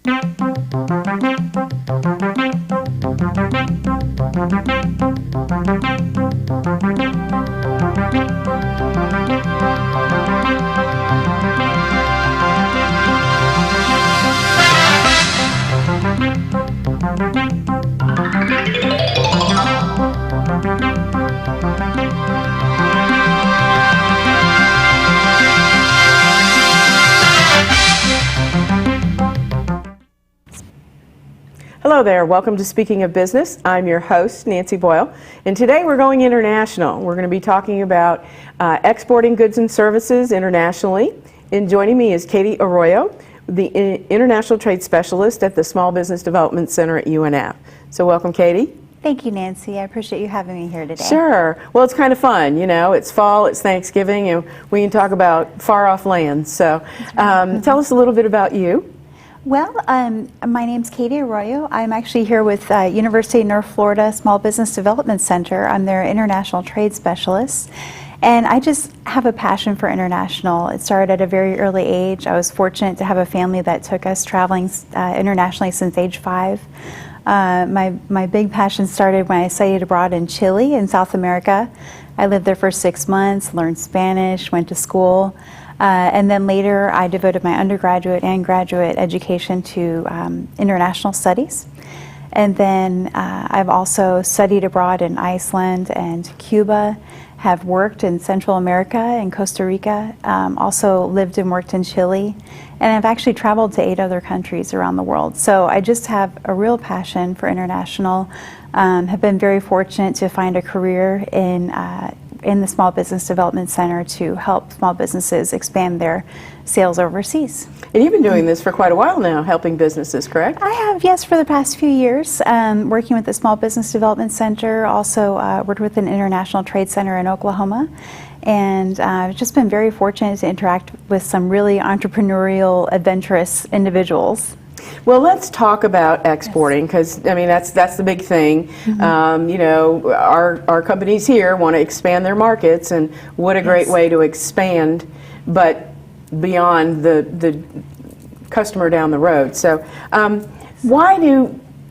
Hello there, welcome to Speaking of Business. I'm your host, Nancy Boyle, and today we're going international. We're going to be talking about exporting goods and services internationally. And joining me is Katie Arroyo, the International Trade Specialist at the Small Business Development Center at UNF. So welcome, Katie. Thank you, Nancy. I appreciate you having me here today. Sure. Well, it's kind of fun, you know. It's fall, it's Thanksgiving, and we can talk about far-off lands. So tell us a little bit about you. Well, my name's Katie Arroyo. I'm actually here with University of North Florida Small Business Development Center. I'm their International Trade Specialist. And I just have a passion for international. It started at a very early age. I was fortunate to have a family that took us traveling internationally since age 5. My big passion started when I studied abroad in Chile in South America. I lived there for 6 months, learned Spanish, went to school. And then later I devoted my undergraduate and graduate education to international studies. And then I've also studied abroad in Iceland and Cuba, have worked in Central America and Costa Rica, also lived and worked in Chile, and I've actually traveled to 8 other countries around the world. So I just have a real passion for international, have been very fortunate to find a career in the Small Business Development Center to help small businesses expand their sales overseas. And you've been doing this for quite a while now, helping businesses, correct? I have, yes, for the past few years, working with the Small Business Development Center, also worked with an International Trade Center in Oklahoma, and I've just been very fortunate to interact with some really entrepreneurial, adventurous individuals. Well, let's talk about exporting, because I mean that's the big thing. Mm-hmm. You know, our companies here want to expand their markets, and what a great way to expand, but beyond the customer down the road. So,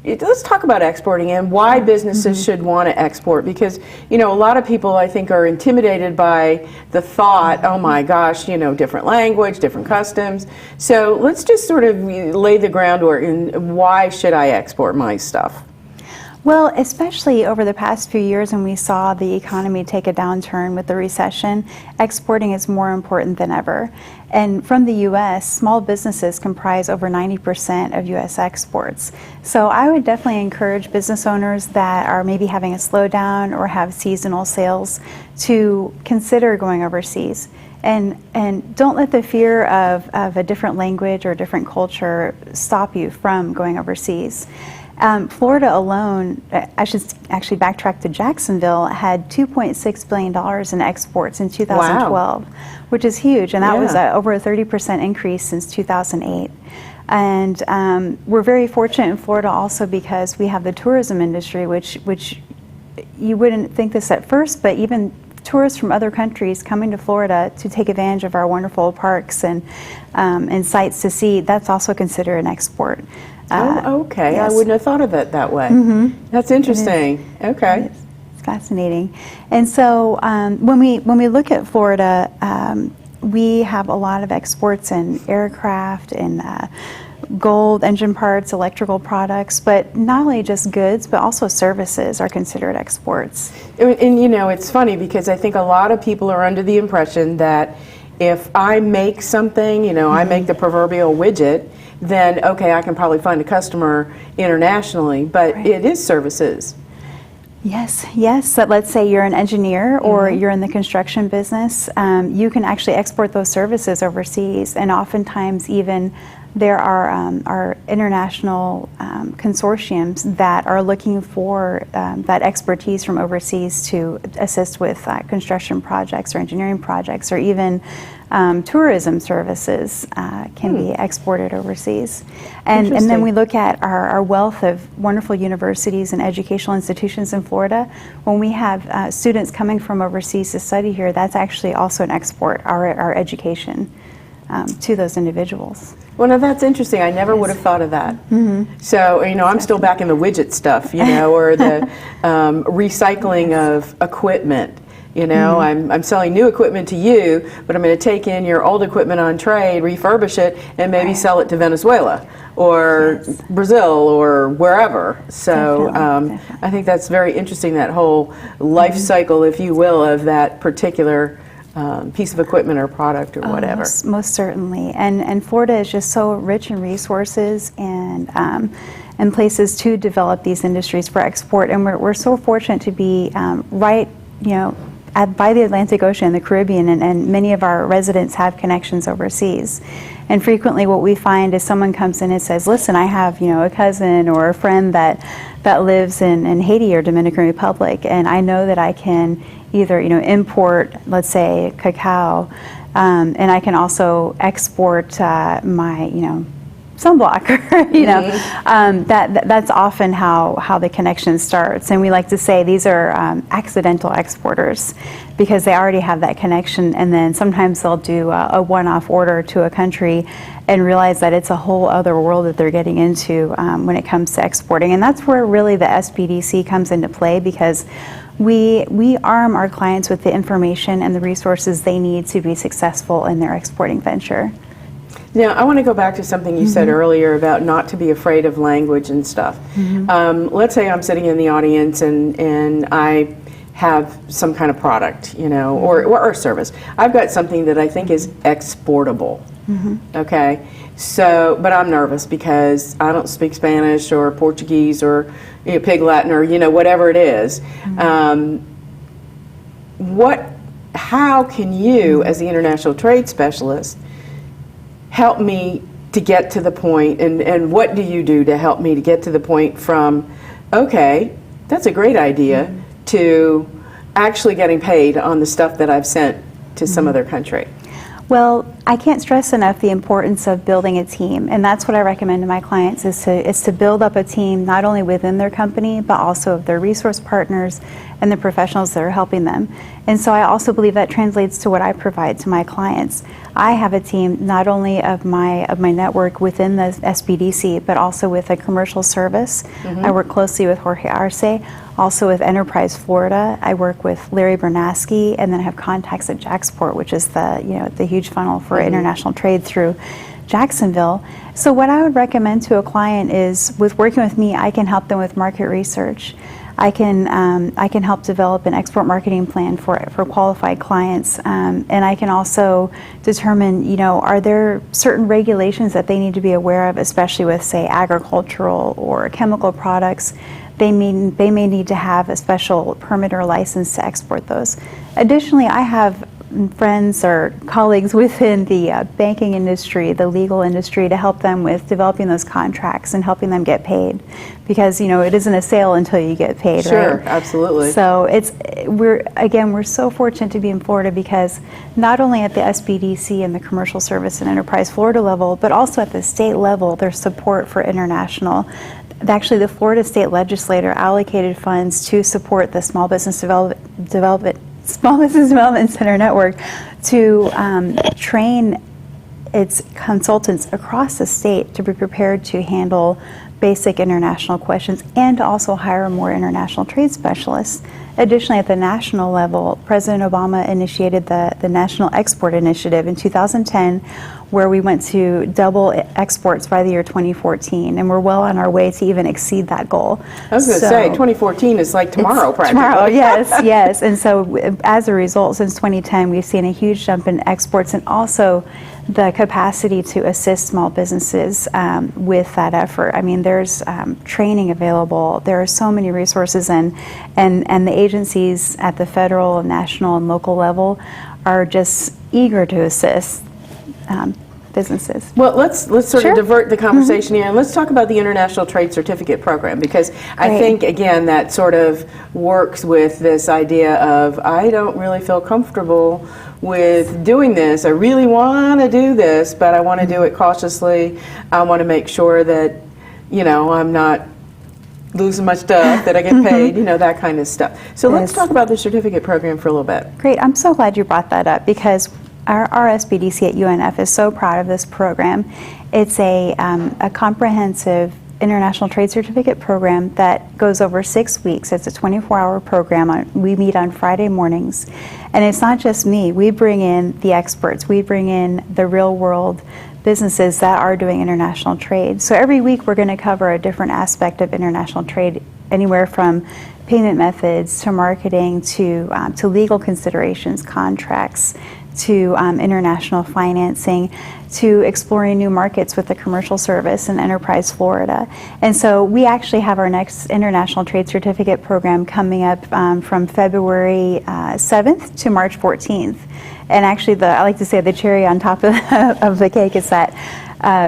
let's talk about exporting and why businesses should want to export, because you know a lot of people I think are intimidated by the thought, oh my gosh, you know, different language, different customs. So let's just sort of lay the groundwork in why should I export my stuff? Well, especially over the past few years when we saw the economy take a downturn with the recession, exporting is more important than ever. And from the U.S., small businesses comprise over 90% of U.S. exports. So I would definitely encourage business owners that are maybe having a slowdown or have seasonal sales to consider going overseas. And don't let the fear of a different language or a different culture stop you from going overseas. Florida alone, I should actually backtrack to Jacksonville, had $2.6 billion in exports in 2012, wow, which is huge, and that was over a 30% increase since 2008. And we're very fortunate in Florida also because we have the tourism industry, which you wouldn't think this at first, but even tourists from other countries coming to Florida to take advantage of our wonderful parks and sites to see, that's also considered an export. Okay. Yes. I wouldn't have thought of it that way. Mm-hmm. That's interesting. Okay. It's fascinating. And so when we look at Florida, we have a lot of exports in aircraft and gold, engine parts, electrical products, but not only just goods, but also services are considered exports. And you know, it's funny because I think a lot of people are under the impression that if I make something, you know, I make the proverbial widget, then okay, I can probably find a customer internationally, but it is services. Yes. So let's say you're an engineer or you're in the construction business, you can actually export those services overseas, and oftentimes even there are international consortiums that are looking for that expertise from overseas to assist with construction projects or engineering projects, or even tourism services can be exported overseas. And then we look at our wealth of wonderful universities and educational institutions in Florida. When we have students coming from overseas to study here, that's actually also an export, our education. to those individuals. Well, now that's interesting. I never would have thought of that. So, I'm still back in the widget stuff, or the recycling of equipment. I'm selling new equipment to you, but I'm going to take in your old equipment on trade, refurbish it, and maybe sell it to Venezuela or Brazil or wherever. So Definitely. I think that's very interesting, that whole life cycle, if you will, of that particular piece of equipment or product or whatever. Most certainly. And Florida is just so rich in resources and places to develop these industries for export. And we're so fortunate to be right, by the Atlantic Ocean and the Caribbean, and many of our residents have connections overseas. And frequently what we find is someone comes in and says, listen, I have a cousin or a friend that lives in Haiti or Dominican Republic, and I know that I can either import, let's say, cacao, and I can also export my sunblock. That's often how the connection starts. And we like to say these are accidental exporters, because they already have that connection, and then sometimes they'll do a one-off order to a country and realize that it's a whole other world that they're getting into when it comes to exporting. And that's where really the SBDC comes into play, because we arm our clients with the information and the resources they need to be successful in their exporting venture. Now, I want to go back to something you said earlier about not to be afraid of language and stuff. Let's say I'm sitting in the audience and I have some kind of product, or service. I've got something that I think is exportable. Okay, so, but I'm nervous because I don't speak Spanish or Portuguese or Pig Latin or whatever it is. How can you, as the international trade specialist, help me to get to the point, and what do you do to help me to get to the point from, okay, that's a great idea, to actually getting paid on the stuff that I've sent to some other country? Well, I can't stress enough the importance of building a team, and that's what I recommend to my clients is to build up a team not only within their company, but also of their resource partners and the professionals that are helping them. And so I also believe that translates to what I provide to my clients. I have a team not only of my network within the SBDC, but also with a commercial service. I work closely with Jorge Arce, also with Enterprise Florida. I work with Larry Bernaski, and then I have contacts at Jacksport, which is the huge funnel for international trade through Jacksonville. So what I would recommend to a client is, with working with me, I can help them with market research. I can help develop an export marketing plan for qualified clients, and I can also determine, are there certain regulations that they need to be aware of, especially with, say, agricultural or chemical products. They may need to have a special permit or license to export those. Additionally, I have friends or colleagues within the banking industry, the legal industry, to help them with developing those contracts and helping them get paid, because it isn't a sale until you get paid. Sure, right? Absolutely. So we're so fortunate to be in Florida, because not only at the SBDC and the commercial service and Enterprise Florida level, but also at the state level, there's support for international. Actually, the Florida State Legislature allocated funds to support the Small Business Development Center Network to train its consultants across the state to be prepared to handle basic international questions, and to also hire more international trade specialists. Additionally, at the national level, President Obama initiated the National Export Initiative in 2010, where we went to double exports by the year 2014, and we're well on our way to even exceed that goal. I was going to say, 2014 is like tomorrow, practically. Tomorrow, yes. And so as a result, since 2010, we've seen a huge jump in exports, and also the capacity to assist small businesses with that effort. I mean, there's training available. There are so many resources, and the agencies at the federal, national, and local level are just eager to assist businesses. Well, let's sort of divert the conversation here, and let's talk about the International Trade Certificate Program, because I think, again, that sort of works with this idea of, I don't really feel comfortable with doing this. I really want to do this, but I want to do it cautiously. I want to make sure that, I'm not losing my stuff, that I get paid, that kind of stuff. So let's talk about the certificate program for a little bit. Great. I'm so glad you brought that up, because our SBDC at UNF is so proud of this program. It's a comprehensive international trade certificate program that goes over 6 weeks. It's a 24-hour program. We meet on Friday mornings. And it's not just me. We bring in the experts. We bring in the real world businesses that are doing international trade. So every week we're going to cover a different aspect of international trade, anywhere from payment methods to marketing to legal considerations, contracts, to international financing, to exploring new markets with the Commercial Service and Enterprise Florida. And so we actually have our next International Trade Certificate program coming up from February 7th to March 14th. And actually, I like to say the cherry on top of the cake is that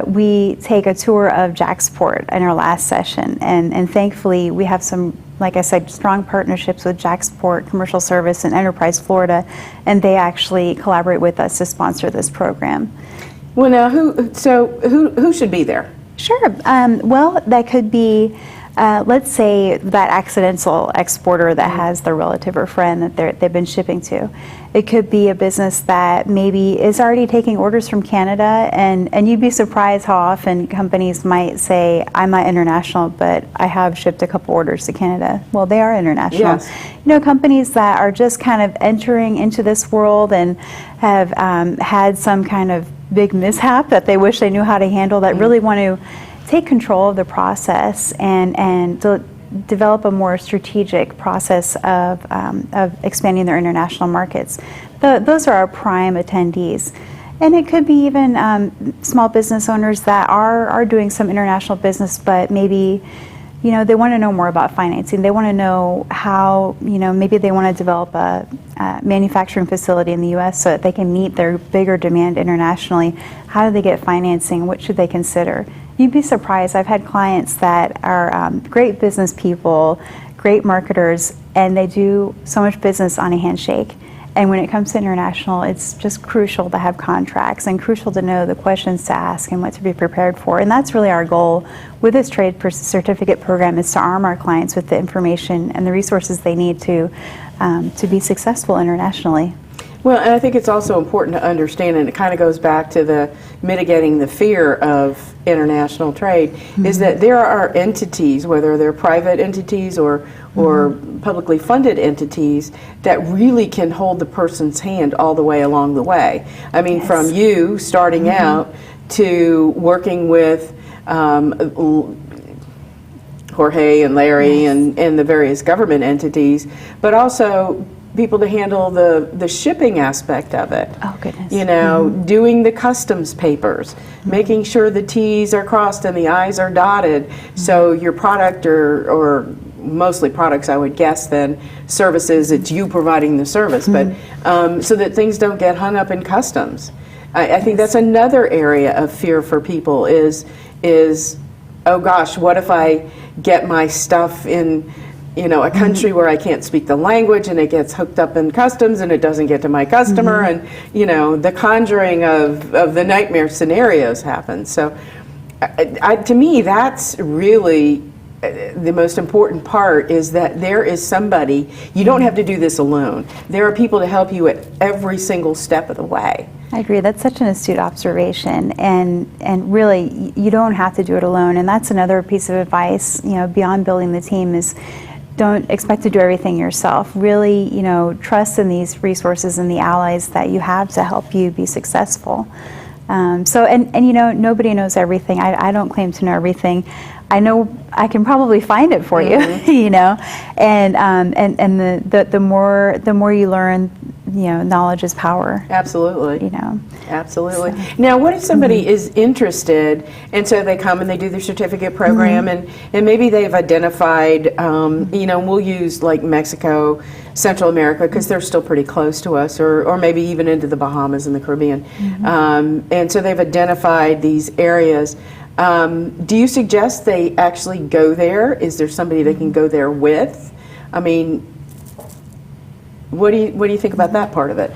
we take a tour of JAXPORT in our last session. And thankfully, we have some, like I said, strong partnerships with JAXPORT, Commercial Service, and Enterprise Florida, and they actually collaborate with us to sponsor this program. Well, now, who should be there? Sure. Well, that could be, let's say, that accidental exporter that has their relative or friend that they've been shipping to. It could be a business that maybe is already taking orders from Canada, and you'd be surprised how often companies might say, I'm not international, but I have shipped a couple orders to Canada. Well, they are international. Yes. You know, companies that are just kind of entering into this world and have had some kind of big mishap that they wish they knew how to handle, that really want to take control of the process and develop a more strategic process of expanding their international markets. Those are our prime attendees. And it could be even small business owners that are doing some international business, but maybe, you know, they want to know more about financing. They want to know how, you know, maybe they want to develop a manufacturing facility in the U.S. so that they can meet their bigger demand internationally. How do they get financing? What should they consider? You'd be surprised. I've had clients that are great business people, great marketers, and they do so much business on a handshake. And when it comes to international, it's just crucial to have contracts and crucial to know the questions to ask and what to be prepared for. And that's really our goal with this trade certificate program, is to arm our clients with the information and the resources they need to be successful internationally. Well, and I think it's also important to understand, and it kind of goes back to the mitigating the fear of international trade, is that there are entities, whether they're private entities or publicly funded entities, that really can hold the person's hand all the way along the way. I mean, from you starting out to working with Jorge and Larry and the various government entities, but also people to handle the shipping aspect of it. Oh, goodness. You know, doing the customs papers, making sure the T's are crossed and the I's are dotted, so your product, or mostly products, I would guess, then services, it's you providing the service, but so that things don't get hung up in customs. I think that's another area of fear for people is, oh gosh, what if I get my stuff in, you know, a country where I can't speak the language and it gets hooked up in customs and it doesn't get to my customer, and, you know, the conjuring of the nightmare scenarios happen. So to me, that's really the most important part, is that there is somebody, you don't have to do this alone. There are people to help you at every single step of the way. I agree. That's such an astute observation, and really, you don't have to do it alone. And that's another piece of advice, you know, beyond building the team, is don't expect to do everything yourself. Really, you know, trust in these resources and the allies that you have to help you be successful. And you know, nobody knows everything. I don't claim to know everything. I know I can probably find it for you, you know, and the more you learn, you know, knowledge is power. Absolutely. You know. Absolutely. So. Now, what if somebody is interested, and so they come and they do their certificate program, and maybe they've identified, you know, we'll use like Mexico, Central America, because they're still pretty close to us, or maybe even into the Bahamas and the Caribbean. And so they've identified these areas. Do you suggest they actually go there? Is there somebody they can go there with? I mean, what do you think about that part of it?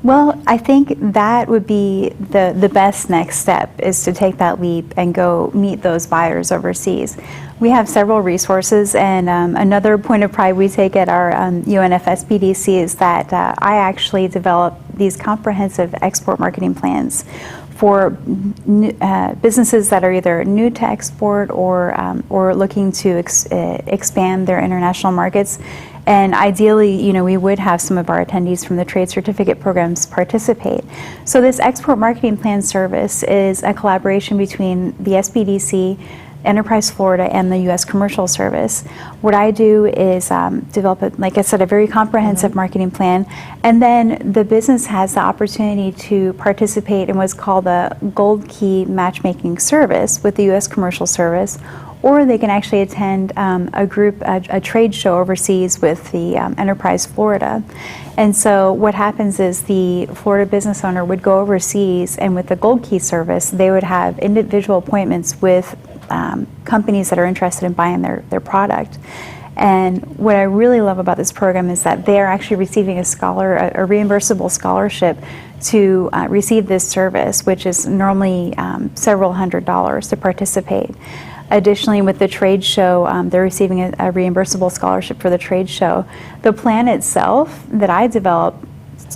Well, I think that would be the best next step, is to take that leap and go meet those buyers overseas. We have several resources, and another point of pride we take at our UNF SBDC is that I actually develop these comprehensive export marketing plans for businesses that are either new to export or looking to expand their international markets. And ideally, we would have some of our attendees from the trade certificate programs participate. So this export marketing plan service is a collaboration between the SBDC, Enterprise Florida, and the U.S. Commercial Service. What I do is develop, like I said, a very comprehensive marketing plan, and then the business has the opportunity to participate in what's called the Gold Key Matchmaking Service with the U.S. Commercial Service, or they can actually attend a trade show overseas with the Enterprise Florida. And so what happens is the Florida business owner would go overseas, and with the Gold Key service, they would have individual appointments with companies that are interested in buying their product. And what I really love about this program is that they are actually receiving a reimbursable scholarship to receive this service, which is normally several $100s to participate. Additionally, with the trade show, they're receiving a reimbursable scholarship for the trade show. The plan itself that I developed,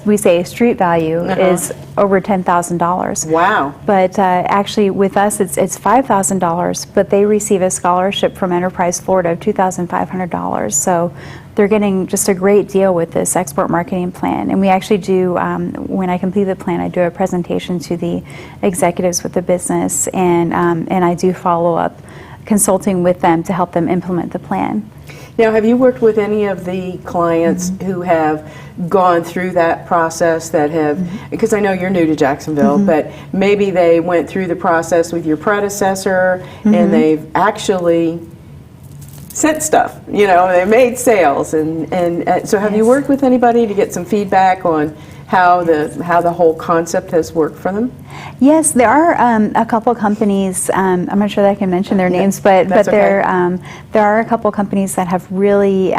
we say street value, is over $10,000. Wow. But actually with us it's $5,000, but they receive a scholarship from Enterprise Florida of $2,500. So they're getting just a great deal with this export marketing plan. And we actually do, when I complete the plan, I do a presentation to the executives with the business, and I do follow up consulting with them to help them implement the plan. Now, have you worked with any of the clients who have gone through that process, that have, because I know you're new to Jacksonville, but maybe they went through the process with your predecessor and they've actually sent stuff, they made sales, and so have you worked with anybody to get some feedback on how the whole concept has worked for them? Yes, there are a couple companies. I'm not sure that I can mention their names, but there are a couple companies that have really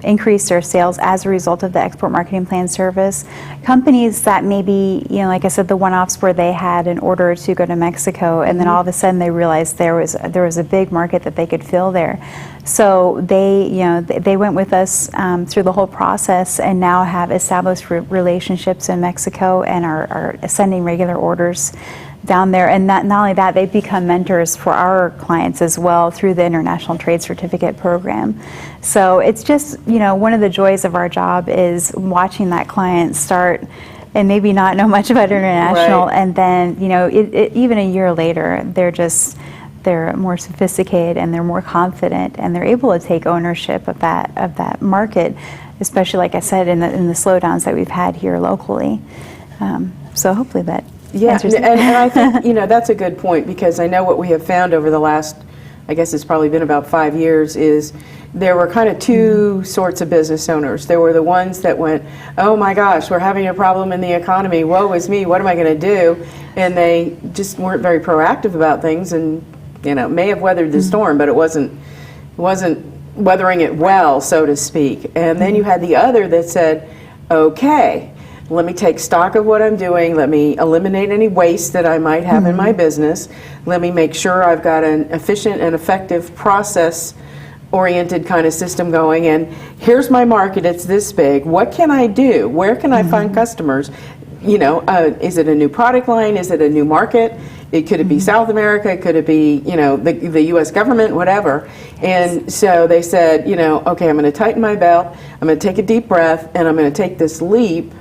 increased their sales as a result of the export marketing plan service. Companies that maybe, like I said, the one-offs where they had an order to go to Mexico, and then all of a sudden they realized there was a big market that they could fill there. So they went with us through the whole process, and now have established relationships in Mexico and are sending regular orders down there. And not only that, they've become mentors for our clients as well through the International Trade Certificate Program. So it's just, one of the joys of our job is watching that client start and maybe not know much about international, right. And then, even a year later, they're more sophisticated and they're more confident, and they're able to take ownership of that market, especially, like I said, in the slowdowns that we've had here locally. So hopefully that answers it. And I think that's a good point, because I know what we have found over the last, I guess it's probably been about 5 years, is there were kind of two sorts of business owners. There were the ones that went, oh my gosh, we're having a problem in the economy, woe is me, what am I going to do? And they just weren't very proactive about things, and may have weathered the storm, but it wasn't weathering it well, so to speak. And then you had the other that said, okay, let me take stock of what I'm doing, let me eliminate any waste that I might have in my business, let me make sure I've got an efficient and effective process-oriented kind of system going, and here's my market, it's this big, what can I do? Where can I find customers? Is it a new product line? Is it a new market? Could it be South America? Could it be, the U.S. government, whatever? And so they said, okay, I'm going to tighten my belt, I'm going to take a deep breath, and I'm going to take this leap.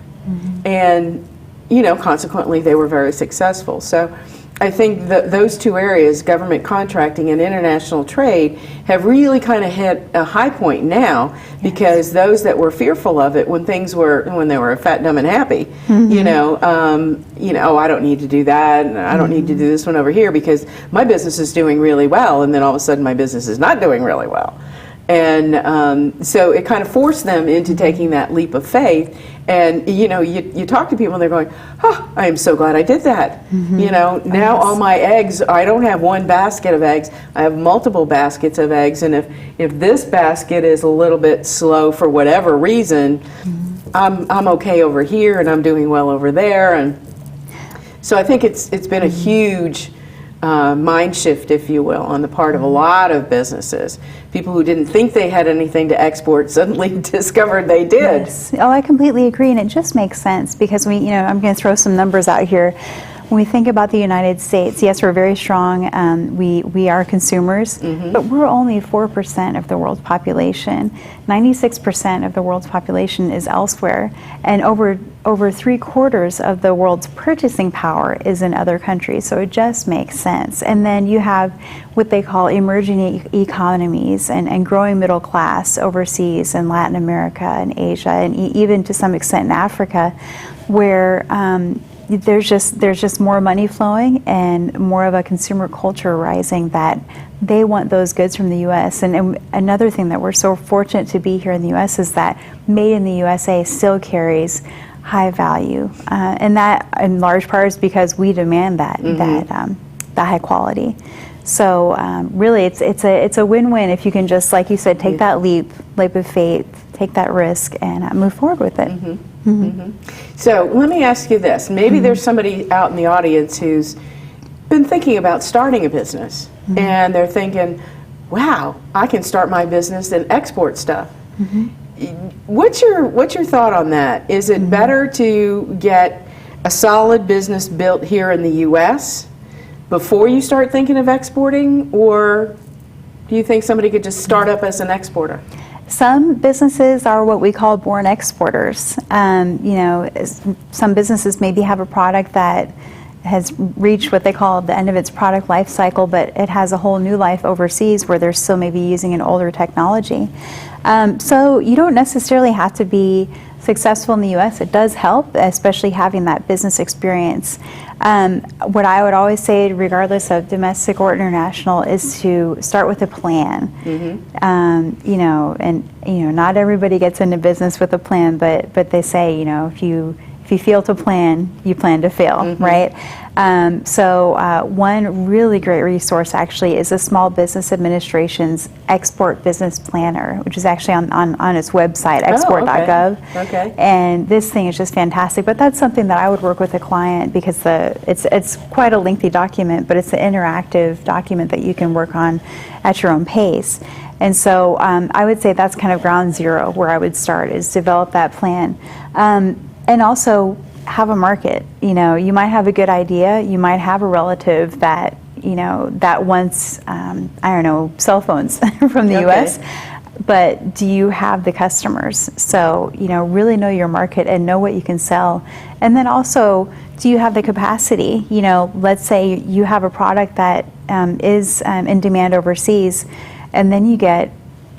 And, consequently, they were very successful. So I think that those two areas, government contracting and international trade, have really kind of hit a high point now, because those that were fearful of it when they were fat, dumb, and happy, oh, I don't need to do that, and I don't need to do this one over here because my business is doing really well, and then all of a sudden my business is not doing really well. And so it kind of forced them into taking that leap of faith. And you talk to people and they're going, oh, I am so glad I did that. Now all my eggs, I don't have one basket of eggs, I have multiple baskets of eggs. And if this basket is a little bit slow for whatever reason, I'm okay over here and I'm doing well over there. And so I think it's been a huge mind shift, if you will, on the part of a lot of businesses. People who didn't think they had anything to export suddenly discovered they did. Yes. Oh, I completely agree, and it just makes sense because I'm going to throw some numbers out here. When we think about the United States, yes, we're very strong. We are consumers, but we're only 4% of the world's population. 96% of the world's population is elsewhere, and over 3/4 of the world's purchasing power is in other countries. So it just makes sense. And then you have what they call emerging economies and growing middle class overseas in Latin America and Asia, and even to some extent in Africa, where there's just more money flowing and more of a consumer culture rising that they want those goods from the U.S. And another thing that we're so fortunate to be here in the U.S. is that Made in the USA still carries high value, and that in large part is because we demand that high quality. So really, it's a win-win if you can just, like you said, take that leap of faith, take that risk, and move forward with it. So let me ask you this. Maybe there's somebody out in the audience who's been thinking about starting a business, and they're thinking, wow, I can start my business and export stuff. What's your thought on that? Is it better to get a solid business built here in the U.S. before you start thinking of exporting, or do you think somebody could just start up as an exporter? Some businesses are what we call born exporters. Some businesses maybe have a product that has reached what they call the end of its product life cycle, but it has a whole new life overseas where they're still maybe using an older technology. So you don't necessarily have to be successful in the U.S. It does help, especially having that business experience. What I would always say, regardless of domestic or international, is to start with a plan. Not everybody gets into business with a plan, but they say, if you fail to plan, you plan to fail, right? So one really great resource actually is the Small Business Administration's Export Business Planner, which is actually on its website, export.gov. Okay. And this thing is just fantastic. But that's something that I would work with a client because it's quite a lengthy document, but it's an interactive document that you can work on at your own pace. And so I would say that's kind of ground zero where I would start, is develop that plan. And also have a market. You might have a good idea. You might have a relative that wants, cell phones from the U.S., but do you have the customers? So, really know your market and know what you can sell. And then also, do you have the capacity? Let's say you have a product that is in demand overseas, and then you get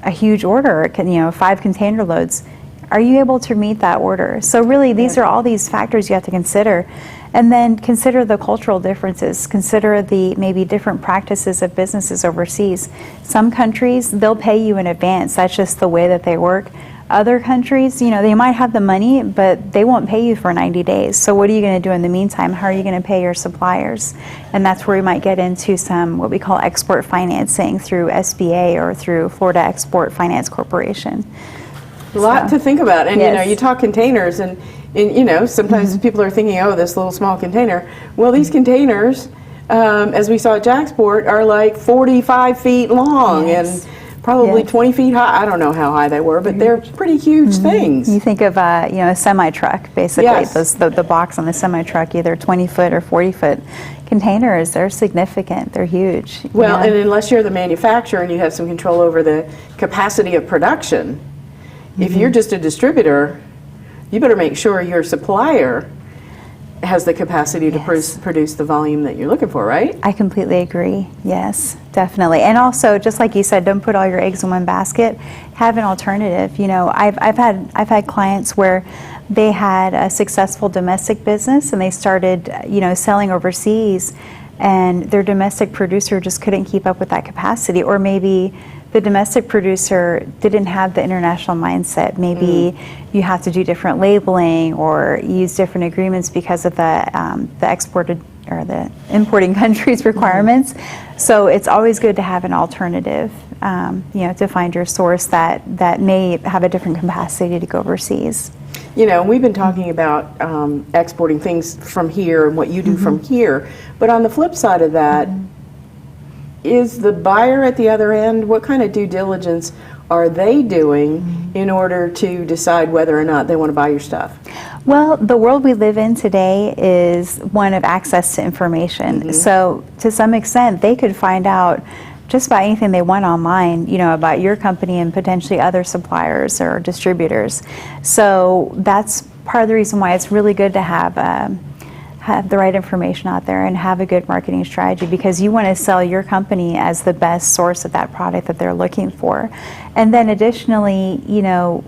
a huge order, 5 container loads. Are you able to meet that order? So really, these are all these factors you have to consider. And then consider the cultural differences. Consider the maybe different practices of businesses overseas. Some countries, they'll pay you in advance. That's just the way that they work. Other countries, they might have the money, but they won't pay you for 90 days. So what are you going to do in the meantime? How are you going to pay your suppliers? And that's where we might get into some what we call export financing through SBA or through Florida Export Finance Corporation. A lot to think about. And Yes. you talk containers, and sometimes people are thinking, oh, this little small container. Well, these containers, as we saw at Jacksport, are like 45 feet long. Yes. And probably Yes. 20 feet high. I don't know how high they were, but they're pretty huge things. You think of a semi-truck, basically. Yes. The box on the semi-truck, either 20-foot or 40-foot containers. They're significant. They're huge. Well, and unless you're the manufacturer and you have some control over the capacity of production, if you're just a distributor, you better make sure your supplier has the capacity to Yes. produce the volume that you're looking for, right? I completely agree. Yes, definitely. And also, just like you said, don't put all your eggs in one basket. Have an alternative. I've had clients where they had a successful domestic business and they started, selling overseas, and their domestic producer just couldn't keep up with that capacity, or maybe the domestic producer didn't have the international mindset. Maybe you have to do different labeling or use different agreements because of the exported or the importing country's requirements. So it's always good to have an alternative, to find your source that may have a different capacity to go overseas. You know, we've been talking about exporting things from here and what you do from here, but on the flip side of that, is the buyer at the other end, what kind of due diligence are they doing in order to decide whether or not they want to buy your stuff? Well, the world we live in today is one of access to information. So to some extent, they could find out just about anything they want online, you know, about your company and potentially other suppliers or distributors. So that's part of the reason why it's really good to have the right information out there and have a good marketing strategy, because you want to sell your company as the best source of that product that they're looking for. And then additionally, you know,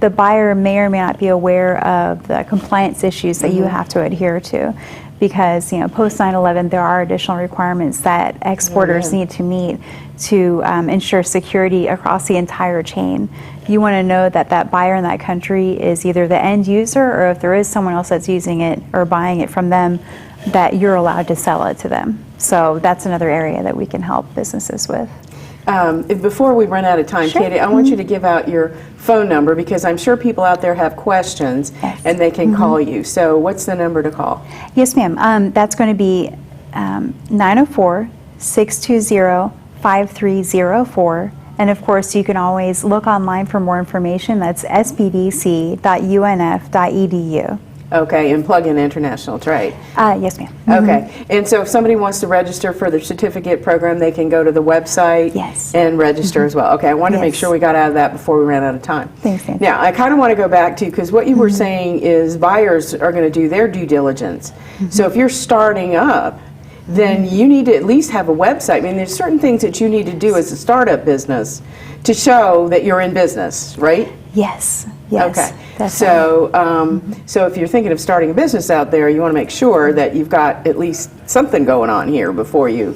the buyer may or may not be aware of the compliance issues that you have to adhere to, because, you know, post 9/11 there are additional requirements that exporters need to meet to ensure security across the entire chain. You want to know that that buyer in that country is either the end user, or if there is someone else that's using it or buying it from them, that you're allowed to sell it to them. So that's another area that we can help businesses with. Before we run out of time, Sure. Katie, I want you to give out your phone number, because I'm sure people out there have questions and they can call you. So what's the number to call? Yes, ma'am. That's going to be 904-620-5304. And of course, you can always look online for more information. That's sbdc.unf.edu. Okay, and plug in international trade. Yes, ma'am. Okay, and so if somebody wants to register for the certificate program, they can go to the website Yes. and register as well. Okay, I wanted to make Yes. sure we got out of that before we ran out of time. Thanks, Nancy. Now, I kind of want to go back to, because what you were saying is buyers are going to do their due diligence. So if you're starting up, then you need to at least have a website. I mean, there's certain things that you need to do as a startup business to show that you're in business, right? Yes. Yes. Okay. Definitely. So if you're thinking of starting a business out there, you want to make sure that you've got at least something going on here before you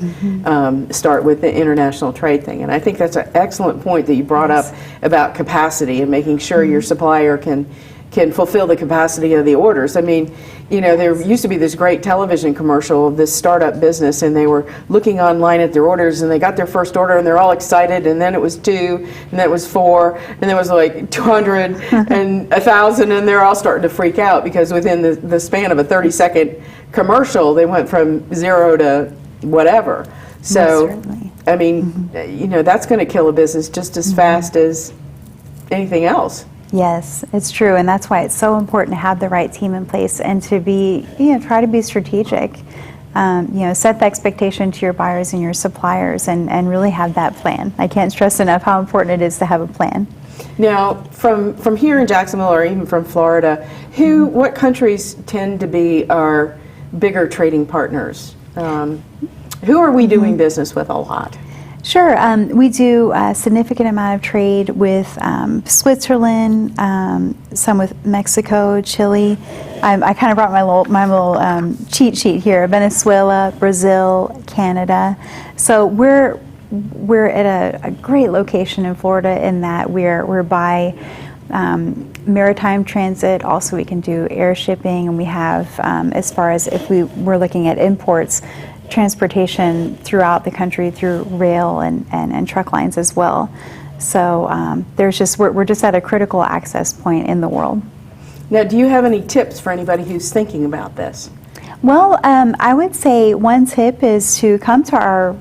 start with the international trade thing. And I think that's an excellent point that you brought up about capacity and making sure your supplier can fulfill the capacity of the orders. I mean, you know, there used to be this great television commercial of this startup business, and they were looking online at their orders, and they got their first order, and they're all excited, and then it was 2, and then it was 4, and then it was like 200 and 1,000, and they're all starting to freak out, because within the span of a 30-second commercial, they went from 0 to whatever. So, certainly. I mean, you know, that's going to kill a business just as fast as anything else. Yes, it's true, and that's why it's so important to have the right team in place and to be, you know, try to be strategic. You know, set the expectation to your buyers and your suppliers, and really have that plan. I can't stress enough how important it is to have a plan. Now, from here in Jacksonville, or even from Florida, what countries tend to be our bigger trading partners? Who are we doing business with a lot? Sure. We do a significant amount of trade with Switzerland, some with Mexico, Chile. I kind of brought my little cheat sheet here: Venezuela, Brazil, Canada. So we're at a great location in Florida in that we're by maritime transit. Also, we can do air shipping, and we have, as far as if we're looking at imports, transportation throughout the country through rail and truck lines as well. So we're just at a critical access point in the world. Now, do you have any tips for anybody who's thinking about this? Well, I would say one tip is to come to our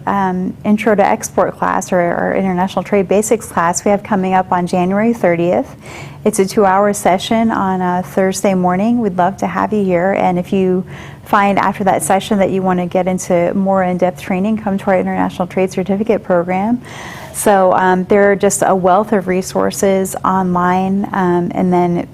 Intro to Export class, or our International Trade Basics class we have coming up on January 30th. It's a 2-hour session on a Thursday morning. We'd love to have you here, and if you find after that session that you want to get into more in-depth training, come to our International Trade Certificate program. So there are just a wealth of resources online, and then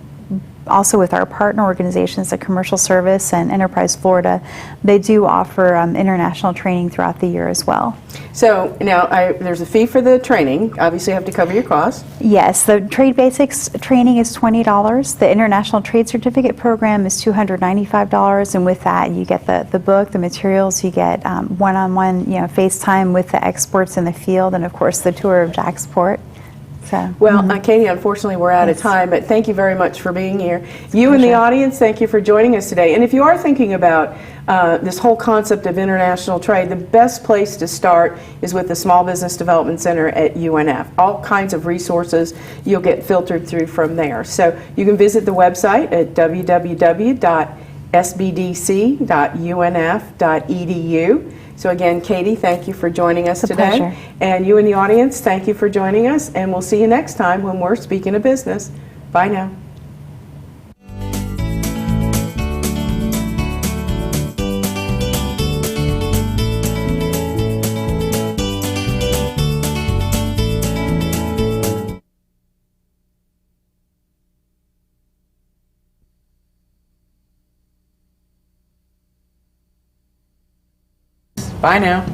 also with our partner organizations, the Commercial Service and Enterprise Florida, they do offer international training throughout the year as well. So now there's a fee for the training. Obviously, you have to cover your costs. Yes, the Trade Basics training is $20. The International Trade Certificate program is $295, and with that, you get the book, the materials. You get one-on-one, FaceTime with the experts in the field, and of course, the tour of JAXPort. So, Well, Katie, unfortunately, we're out of Yes. time, but thank you very much for being here. You in the pleasure. audience, thank you for joining us today. And if you are thinking about this whole concept of international trade, the best place to start is with the Small Business Development Center at UNF. All kinds of resources you'll get filtered through from there. So you can visit the website at www.sbdc.unf.edu. So again, Katie, thank you for joining us It's a today. pleasure. And you in the audience, thank you for joining us, and we'll see you next time when we're speaking of business. Bye now. Bye now.